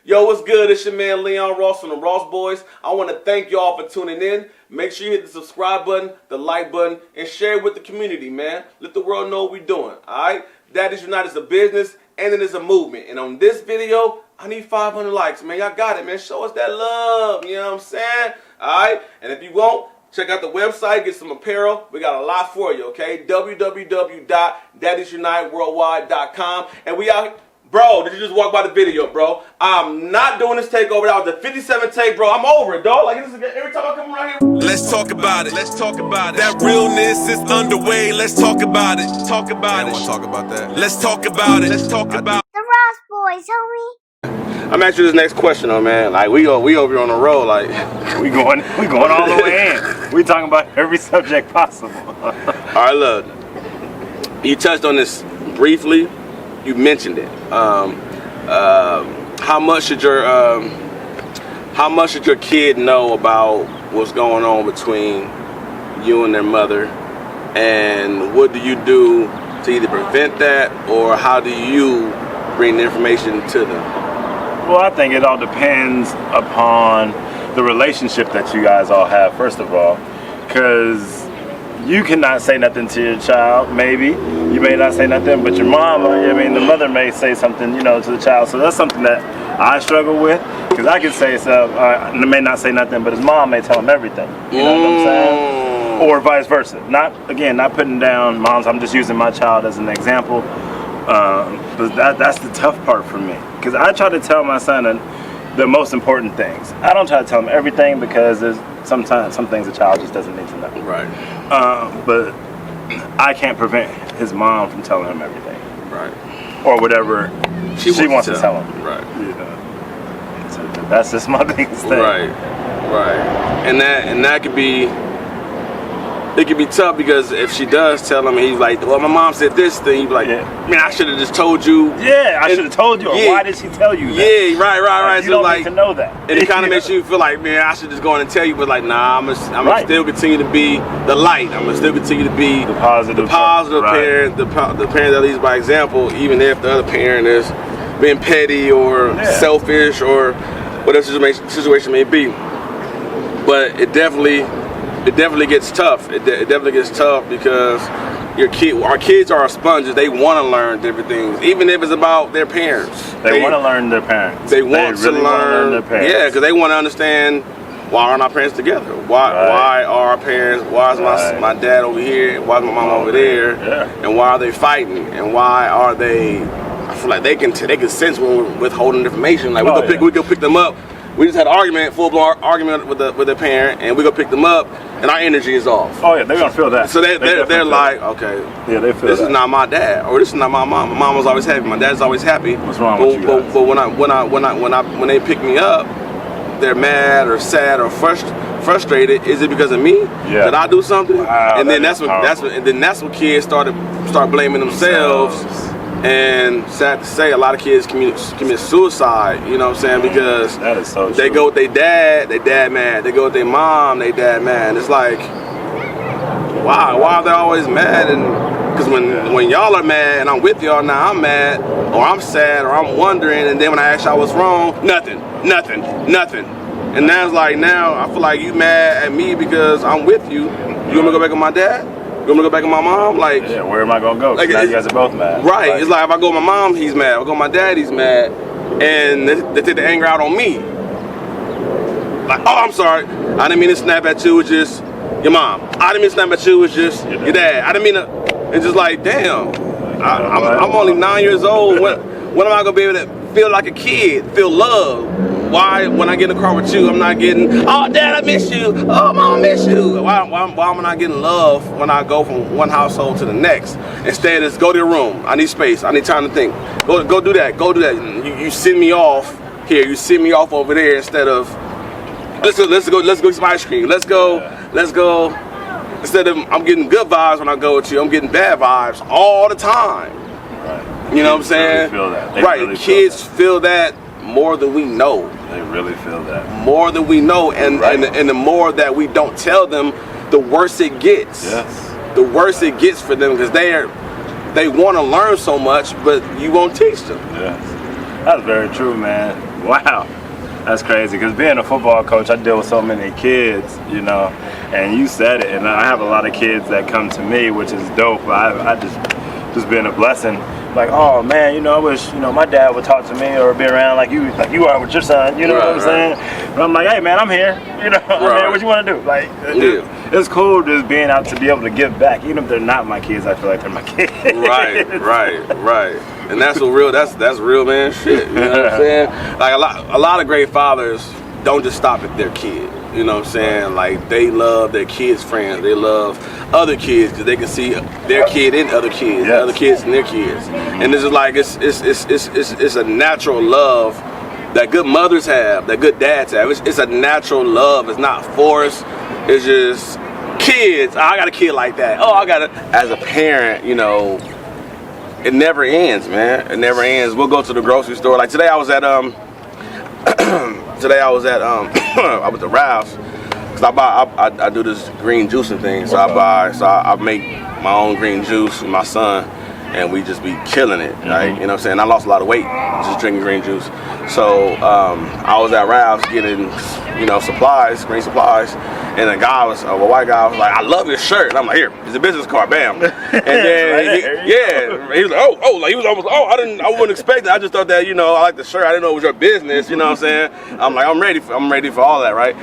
Yo, what's good? It's your man Leon Ross from the Ross Boys. I want to thank y'all for tuning in. Make sure you hit the subscribe button, the like button, and share it with the community, man. Let the world know what we're doing, alright? Daddies Unite is a business, and it is a movement. And on this video, I need 500 likes, man. Y'all got it, man. Show us that love, you know what I'm saying? Alright? And if you want, check out the website, get some apparel. We got a lot for you, okay? www.daddiesuniteworldwide.com. And we out. Bro, did you just walk by the video, bro? I'm not doing this takeover. That was the 57th take, bro. I'm over it, dog. Like, this is every time I come around here. Let's talk about it. Let's talk about it. That realness is underway. Let's talk about it. Talk about it. I want to talk about that. Let's talk about it. Let's talk about the Ross Boys, homie. I'm asking you this next question, though, man. Like, we over here on the road, like we going all the way in. We talking about every subject possible. All right, look. You touched on this briefly. You mentioned it. How much should your kid know about what's going on between you and their mother, and what do you do to either prevent that, or how do you bring the information to them? Well, I think it all depends upon the relationship that you guys all have, first of all, because you cannot say nothing to your child. Maybe you may not say nothing, but your mom, the mother may say something, to the child. So that's something that I struggle with, because I can say stuff, may not say nothing, but his mom may tell him everything. You know what I'm saying? Or vice versa. Not putting down moms. I'm just using my child as an example. But that's the tough part for me, because I try to tell my son the most important things. I don't try to tell him everything, because there's sometimes some things a child just doesn't need to know. Right. But I can't prevent his mom from telling him everything. Right. Or whatever she wants to tell him. Right. So that's just my biggest thing. Right. Right. And that could be. It could be tough, because if she does tell him, and he's like, well, my mom said this thing, he'd be like, man, I should have just told you. Yeah, I should have told you. Or why did she tell you that? Yeah, right. You don't need to know that. And it kind of makes you feel like, man, I should just go in and tell you, but like, nah, I'm gonna still continue to be the light. I'm gonna still continue to be the positive parent, the parent that leads by example, even if the other parent is being petty or selfish or whatever situation may be. But it definitely gets tough. It definitely gets tough, because our kids are sponges. They want to learn different things, even if it's about their parents. They want to learn their parents. They want to learn their parents. Yeah, because they want to understand, why aren't our parents together? Why are our parents? Why is my dad over here? Why is my mom over there? Yeah. And why are they fighting? And why are they? I feel like they can sense when we're withholding information. Like we go pick them up. We just had an argument, full-blown argument with the parent, and we go pick them up, and our energy is off. Oh yeah, they're gonna feel that. So they're like, okay, yeah, they feel this is not my dad, or this is not my mom. My mom was always happy. My dad's always happy. What's wrong with you guys? But when they pick me up, they're mad or sad or frustrated. Is it because of me? Yeah. Did I do something? Wow, and then that's when kids start blaming themselves. And sad to say, a lot of kids commit suicide, you know what I'm saying? Because that is so they true. go with their dad mad. They go with their mom, they dad mad. It's like, why are they always mad? And because when y'all are mad and I'm with y'all now, I'm mad, or I'm sad, or I'm wondering, and then when I ask y'all what's wrong, nothing. And now it's like, now I feel like you mad at me because I'm with you. You want me to go back with my dad? You want me to go back with my mom? Like, yeah, where am I gonna go? Like, now you guys are both mad. Right. It's like, if I go with my mom, he's mad. If I go with my dad, he's mad. And they take the anger out on me. Like, oh, I'm sorry. I didn't mean to snap at you. It's just your mom. I didn't mean to snap at you. It's just your dad. I didn't mean to. It's just like, damn. I'm only 9 years old. When am I gonna be able to feel like a kid, feel love? Why, when I get in the car with you, I'm not getting, oh, Dad, I miss you. Oh, Mom, I miss you. Why am I not getting love when I go from one household to the next? Instead, it's go to your room. I need space. I need time to think. Go do that. Go do that. You send me off here. You send me off over there instead of, let's go get some ice cream. Let's go. Instead of, I'm getting good vibes when I go with you, I'm getting bad vibes all the time. Right. You know what I'm saying? Really feel that. Right. Kids feel that more than we know. They really feel that. More than we know, and the more that we don't tell them, the worse it gets. Yes. The worse it gets for them, because they want to learn so much, but you won't teach them. Yes. That's very true, man. Wow. That's crazy, because being a football coach, I deal with so many kids, you know, and you said it, and I have a lot of kids that come to me, which is dope. I just been a blessing. Like, oh man, you know, I wish, you know, my dad would talk to me or be around like you are with your son, you know what I'm saying? But I'm like, hey man, I'm here, you know, I'm here, what you want to do? Like, it's cool just being out to be able to give back, even if they're not my kids. I feel like they're my kids. Right. And that's what real. That's real man shit. You know what I'm saying? Like a lot of great fathers don't just stop at their kid. You know what I'm saying? Like they love their kids' friends. They love other kids because they can see their kid in other kids, other kids in their kids. And this is like it's a natural love that good mothers have, that good dads have. It's a natural love. It's not forced. It's just kids. Oh, I got a kid like that. Oh, I got it. As a parent, you know, it never ends, man. It never ends. We'll go to the grocery store. Like today, I was at I went to Ralph's because I do this green juicing thing. So I make my own green juice with my son, and we just be killing it, right? You know what I'm saying? I lost a lot of weight just drinking green juice. So I was at Ralph's getting, you know, supplies, green supplies, and a white guy was like, I love your shirt. And I'm like, here, it's a business card, bam. And then he was like, like he was almost, I wouldn't expect it. I just thought that, you know, I like the shirt. I didn't know it was your business, you know what I'm saying? I'm like, I'm ready for all that, right?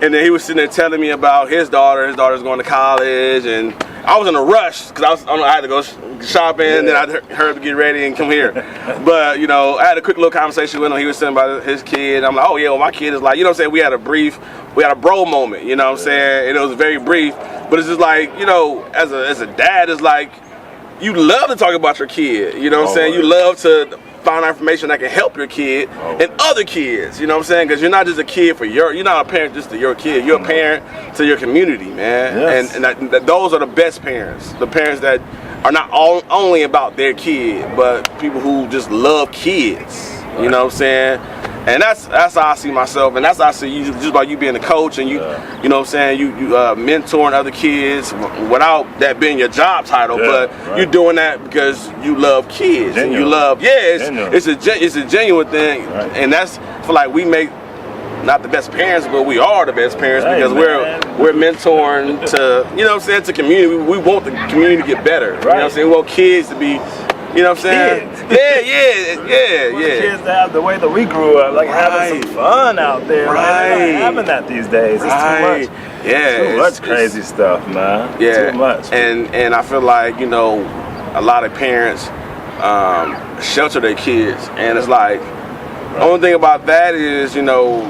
And then he was sitting there telling me about his daughter. His daughter's going to college, and I was in a rush because I had to go shopping. Then I heard to get ready and come here. But you know, I had a quick little conversation with him. He was saying about his kid. I'm like, oh yeah, well my kid is like, you know what I'm saying? We had a bro moment. You know what I'm saying? And it was very brief, but it's just like, you know, as a dad, it's like you love to talk about your kid. You know what I'm saying? You love to find information that can help your kid and other kids, you know what I'm saying? Because you're not just a kid you're not a parent just to your kid, you're a parent to your community, man. Yes. And those are the best parents, the parents that are not only about their kid, but people who just love kids, you know what I'm saying? And that's how I see myself, and that's how I see you, just by you being a coach and you know what I'm saying, you mentoring other kids without that being your job title, but you're doing that because you love kids. Genuine. And you love, it's a genuine thing, and that's, I feel like we make not the best parents, but we are the best parents because we're mentoring to, you know what I'm saying, to community. We want the community to get better. You know what I'm saying? We want kids to be, you know what I'm saying? Kids. Kids to have the way that we grew up, like having some fun out there. Right. They're not having that these days. It's too much. Too much crazy stuff, man. Too much. And I feel like, you know, a lot of parents shelter their kids, and it's like the only thing about that is, you know,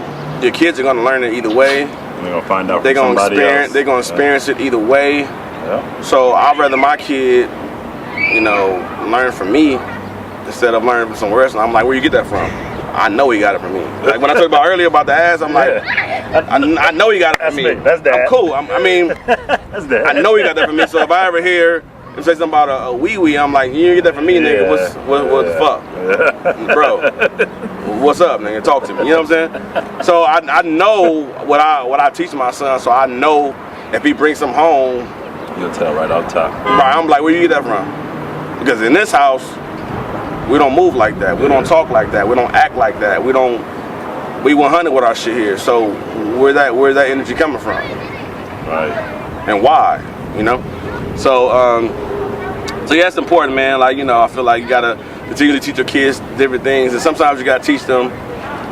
your kids are gonna learn it either way. They're gonna find out. They're gonna experience it either way. Yeah. So I'd rather my kid, you know, learn from me instead of learning from somewhere else. And I'm like, where you get that from? I know he got it from me. Like when I talked about earlier about the ass, I'm like, I know he got it from me. That's Dad. I'm cool. I mean, that's Dad. I know he got that from me. So if I ever hear him say something about a wee-wee, I'm like, you didn't get that from me, nigga. What the fuck? Bro, what's up, nigga? Talk to me. You know what I'm saying? So I know what I teach my son, so I know if he brings some home, you'll tell right off top. Right, I'm like, where you get that from? Because in this house, we don't move like that. We don't talk like that. We don't act like that. We 100 with our shit here. So where's that energy coming from? Right. And why? You know? So yeah, it's important, man. Like, you know, I feel like you gotta continue to teach your kids different things, and sometimes you gotta teach them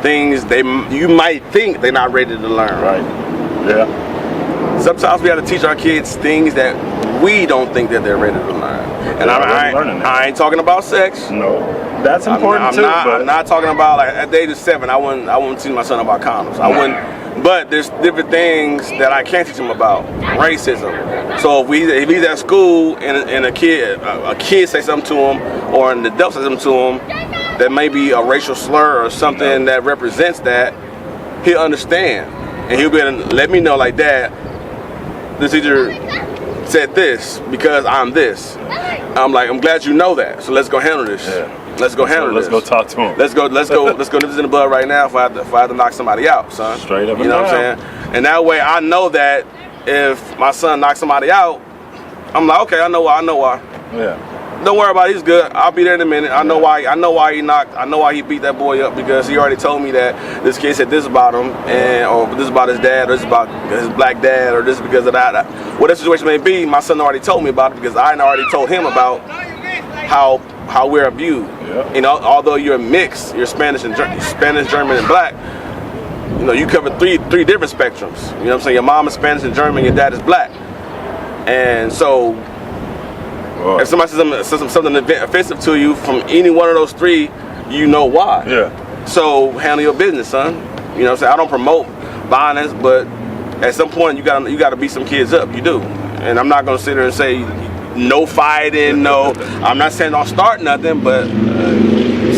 things you might think they're not ready to learn. Right. Yeah. Sometimes we gotta teach our kids things that we don't think that they're ready to learn. And I ain't talking about sex. No. That's important too. I'm not talking about, like, at the age of 7, I wouldn't teach my son about condoms. I wouldn't. But there's different things that I can't teach him about. Racism. So if he's at school and a kid say something to him, or an adult says something to him that may be a racial slur or something that represents that, he'll understand. And he'll be able to let me know, like, Dad, the teacher said this because I'm this. I'm like, I'm glad you know that. So let's go handle this. Yeah. Let's go handle this. Let's go talk to him. Let's go nip this in the bud right now if I have to knock somebody out, son. Straight up and You know down. what I'm saying? And that way I know that if my son knocks somebody out, I'm like, okay, I know why. Yeah. Don't worry about it. He's good. I'll be there in a minute. I know why. I know why he knocked. I know why he beat that boy up, because he already told me that this kid said this about him, and or this about his dad, or this about his black dad, or this because of that. Whatever situation may be, my son already told me about it, because I already told him about how we're viewed. Yeah. You know, although you're mixed, you're Spanish, German, and black. You know, you cover three different spectrums. You know what I'm saying? Your mom is Spanish and German, your dad is black, and so. If somebody says something offensive to you from any one of those three, you know why. Yeah. So handle your business, son. You know what I'm saying? I don't promote violence, but at some point you gotta beat some kids up. You do. And I'm not gonna sit there and say no fighting, no. I'm not saying don't start nothing, but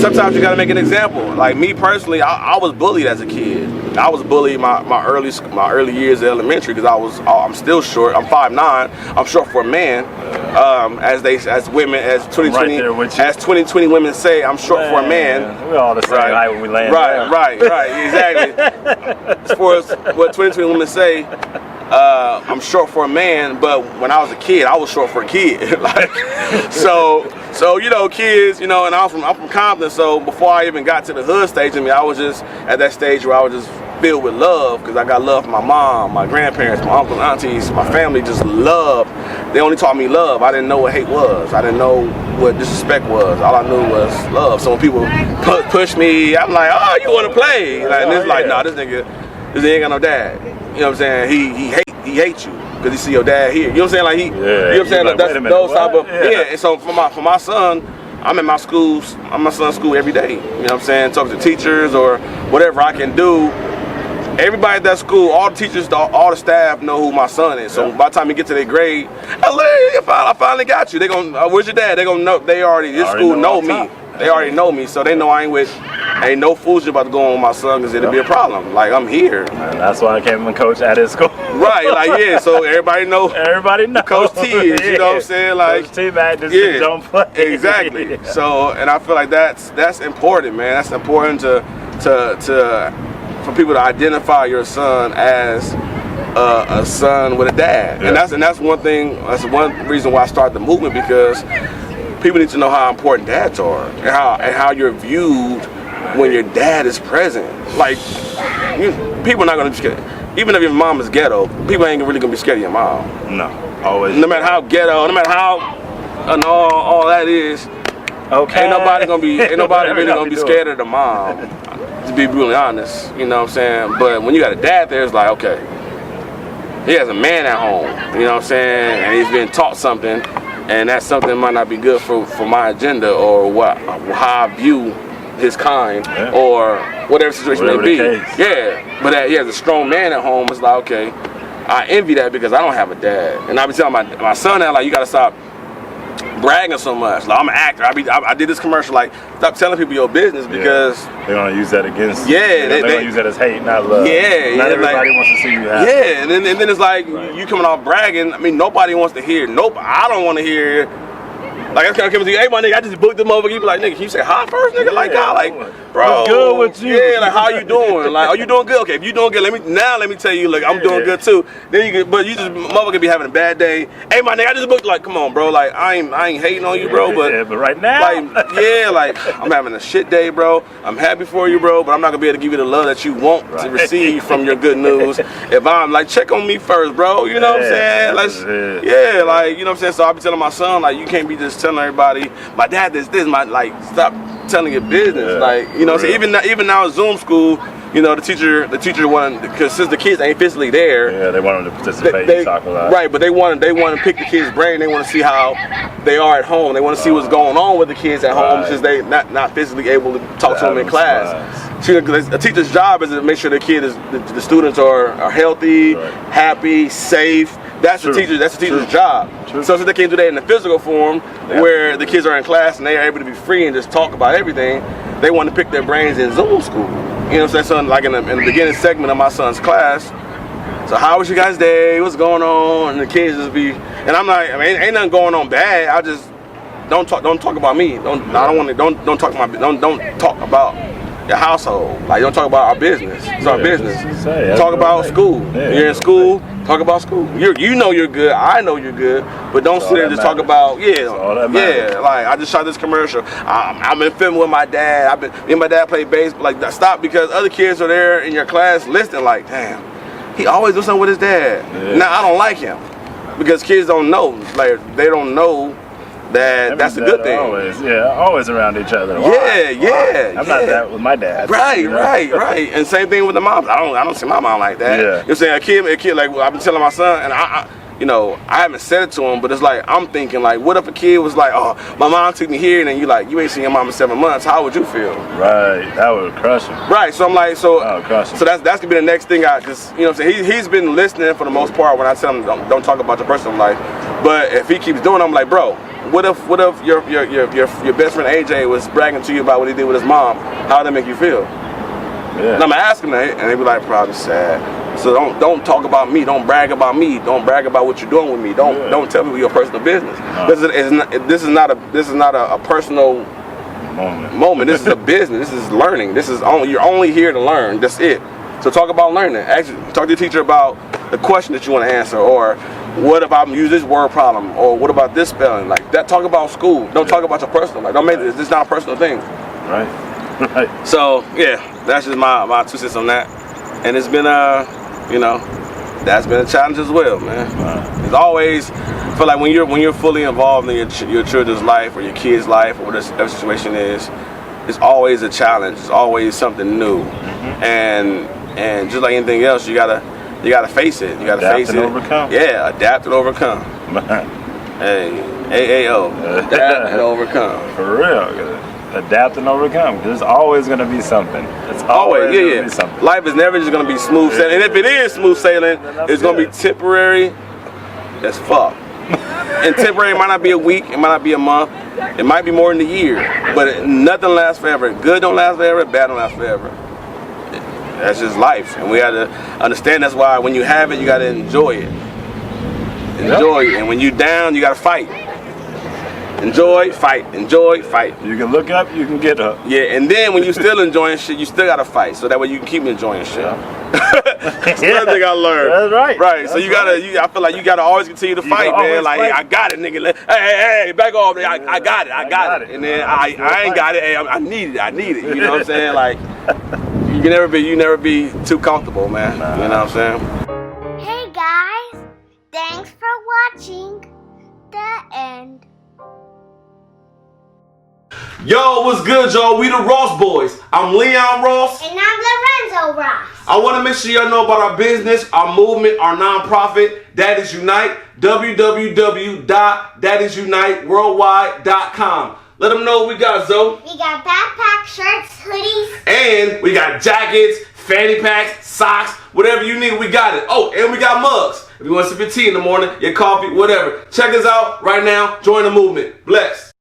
sometimes you gotta make an example. Like me personally, I was bullied as a kid. I was bullied my early years of elementary, because I'm still short. I'm 5'9". I'm short for a man. As 2020 women say, I'm short for a man. We're all the same height when we land. Right, exactly. As far as what 2020 women say, I'm short for a man, but when I was a kid, I was short for a kid. Like, so you know, kids, you know, and I'm from Compton, so before I even got to the hood stage of me, I was just at that stage where I was just filled with love, because I got love from my mom, my grandparents, my uncles, aunties, my family. Just love. They only taught me love. I didn't know what hate was. I didn't know what disrespect was. All I knew was love. So when people push me, I'm like, oh, you want to play? Like, and it's like, nah, this nigga ain't got no dad. You know what I'm saying? He hates you because he see your dad here. You know what I'm saying? Like you know what I'm saying? Like, that's those type of And so for my son, I'm in my schools. I'm in my son's school every day. You know what I'm saying? Talk to teachers or whatever I can do. Everybody at that school, all the teachers, all the staff know who my son is. So by the time you get to their grade, I finally got you. They gonna, where's your dad? They gonna know. This school know me. They already know me, so they know I ain't no fools about to go on with my son, because it'll be a problem. Like, I'm here. And that's why I came and coach at his school. Right, like, yeah, so everybody know. Everybody knows. Coach T is, you know what I'm saying? Like, Coach T, man, just don't play. Exactly. Yeah. So, and I feel like that's important, man. That's important for people to identify your son as a son with a dad. Yeah. And that's one thing, that's one reason why I started the movement, because people need to know how important dads are, and how you're viewed when your dad is present. Like, people are not gonna be scared. Even if your mom is ghetto, people ain't really gonna be scared of your mom. No, always. No matter how ghetto, no matter how and all that is, okay. Ain't nobody really gonna be scared of the mom. To be brutally honest, you know what I'm saying? But when you got a dad there, it's like, okay, he has a man at home, you know what I'm saying? And he's been taught something, and that something might not be good for my agenda, or how I view his kind, or whatever situation may be. Yeah, but he has a strong man at home. It's like, okay, I envy that, because I don't have a dad. And I be telling my son that, like, you gotta stop bragging so much. Like, I'm an actor. I did this commercial, like, stop telling people your business, because they're gonna use that against you. They're gonna use that as hate, not love. Not everybody wants to see you happy. Yeah, and then it's like, you coming off bragging. I mean, nobody wants to hear. I don't want to hear. Like, I can't come to you, hey, my nigga, I just booked them over. You be like, nigga, can you say hi first, nigga? Like, God, like, bro, what's good with you? Yeah, like, how you doing? Like, are you doing good? Okay, if you doing good, let me tell you, look, I'm doing good too. Then but you just motherfucker be having a bad day. Hey, my nigga, I just booked. Like, come on, bro. Like, I ain't hating on you, bro. But right now, like, I'm having a shit day, bro. I'm happy for you, bro. But I'm not gonna be able to give you the love that you want to receive from your good news. If I'm like, check on me first, bro. You know what I'm saying? Like, you know what I'm saying. So I be telling my son, like, you can't be just telling everybody, my dad this, like, stop telling your business. Like, you know what I'm saying? Even now at Zoom school, you know, the teacher wanted, because since the kids ain't physically there, they want them to participate and talk a lot. Right, but they want to pick the kids' brain. They want to see how they are at home. They want to see what's going on with the kids at home, since they not physically able to talk to them in class. See, a teacher's job is to make sure the students are healthy, happy, safe. That's the teacher's job. So since they can't do that in the physical form, where the kids are in class and they are able to be free and just talk about everything, they want to pick their brains in Zoom school. You know what I'm saying? So like in the beginning segment of my son's class, so how was your guys' day? What's going on? And the kids just be, and I'm like, I mean, ain't nothing going on bad. I just don't talk about me. Don't talk about your household. Like, don't talk about our business. It's our business. Talk about school. You're in school. Talk about school. You know you're good. I know you're good. But don't sit there and just talk about like I just shot this commercial. I've been filming with my dad. Me and my dad play baseball. Like stop, because other kids are there in your class listening. Like damn, he always do something with his dad. Yeah. Now I don't like him because kids don't know. Like they don't know that that's a good thing. Always around each other. Yeah. I'm not that with my dad. Right. And same thing with the moms. I don't see my mom like that. Yeah. You know what I'm saying? A kid like I've been telling my son, and I haven't said it to him, but it's like I'm thinking like, what if a kid was like, oh, my mom took me here, and then you ain't seen your mom in 7 months? How would you feel? Right, that would crush him. Right, so I'm like, so crush him. that's gonna be the next thing because you know what I'm saying, he's been listening for the most part when I tell him don't talk about your personal life, but if he keeps doing it, I'm like, bro, what if your best friend AJ was bragging to you about what he did with his mom? How would that make you feel? Yeah. And I'm asking that, and they be like, probably sad. So don't talk about me. Don't brag about me. Don't brag about what you're doing with me. Don't tell people your personal business. No. This is not a personal moment. This is a business. This is learning. You're only here to learn. That's it. So talk about learning. Actually, talk to your teacher about the question that you want to answer, or what if I use this word problem, or what about this spelling? Like that. Talk about school. Don't talk about your personal life. Don't make this not a personal thing. Right. So yeah, that's just my 2 cents on that. And it's been that's been a challenge as well, man. It's always, I feel like when you're fully involved in your children's life or your kid's life or whatever situation is, it's always a challenge. It's always something new. And just like anything else, you gotta face it. You gotta face it. Adapt and overcome. Yeah, adapt and overcome. Hey, AAO, adapt and overcome. For real. Adapt and overcome, because it's always going to be something. It's always going to be something. Life is never just going to be smooth sailing. And if it is smooth sailing, it's going to be temporary as fuck. And temporary might not be a week, it might not be a month, it might be more than a year. But nothing lasts forever. Good don't last forever, bad don't last forever. That's just life. And we got to understand that's why when you have it, you got to enjoy it. Enjoy it. And when you're down, you got to fight. Enjoy, fight. You can look up, you can get up. Yeah, and then when you're still enjoying shit, you still gotta fight, so that way you can keep enjoying shit. That's another thing I learned. That's right. Right. So I feel like you gotta always continue to fight, man. Like, hey, I got it, nigga. Hey, back off. I got it. And then I ain't got it. Hey, I need it. You know what I'm saying? Like, you never be too comfortable, man. You know what I'm saying? Hey guys, thanks for watching the end. Yo, what's good, y'all? We the Ross Boys. I'm Leon Ross. And I'm Lorenzo Ross. I want to make sure y'all know about our business, our movement, our nonprofit, Daddies Unite. www.daddiesuniteworldwide.com. Let them know what we got, Zoe. We got backpack, shirts, hoodies. And we got jackets, fanny packs, socks, whatever you need, we got it. Oh, and we got mugs. If you want to sip your tea in the morning, your coffee, whatever. Check us out right now. Join the movement. Bless.